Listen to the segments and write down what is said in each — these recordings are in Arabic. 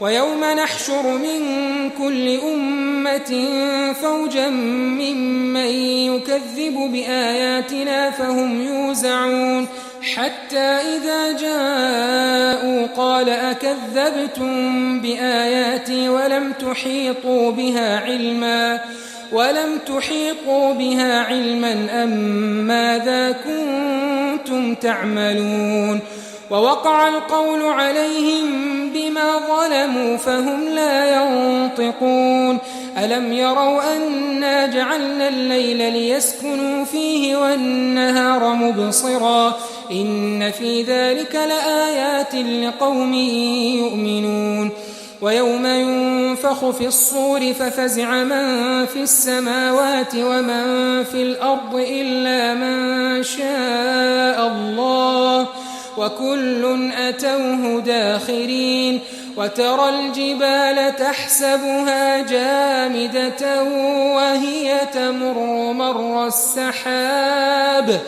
ويوم نحشر من كل أمة فوجا ممن يكذب بآياتنا فهم يوزعون حتى إذا جاءوا قال أكذبتم بآياتي ولم تحيطوا بها علما أم ماذا كنتم تعملون ووقع القول عليهم بما ظلموا فهم لا ينطقون ألم يروا أنا جعلنا الليل ليسكنوا فيه والنهار مبصرا إن في ذلك لآيات لقوم يؤمنون ويوم ينفخ في الصور ففزع من في السماوات ومن في الأرض إلا من شاء الله وكل أتوه داخرين وترى الجبال تحسبها جامدة وهي تمر مر السحاب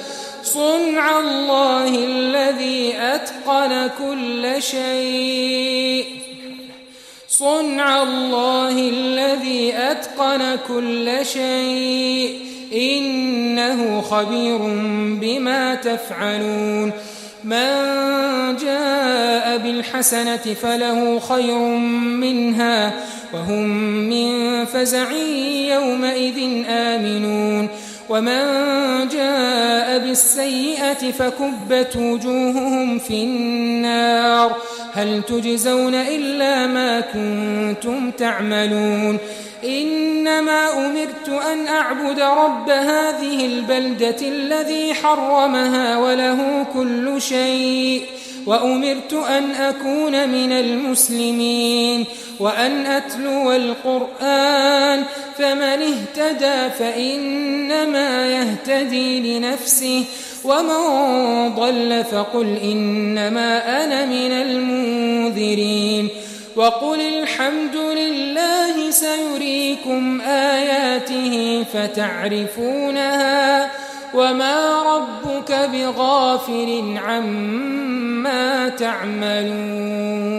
صنع الله الذي أتقن كل شيء إنه خبير بما تفعلون من جاء بالحسنة فله خير منها وهم من فزع يومئذ آمنون ومن جاء بالسيئة فكبت وجوههم في النار هل تجزون إلا ما كنتم تعملون إنما أمرت أن أعبد رب هذه البلدة الذي حرمها وله كل شيء وأمرت أن أكون من المسلمين وأن أتلو القرآن فمن اهتدى فإنما يهتدي لنفسه ومن ضل فقل إنما أنا من المنذرين وقل الحمد لله سيريكم آياته فتعرفونها وما ربك بغافل عما تعملون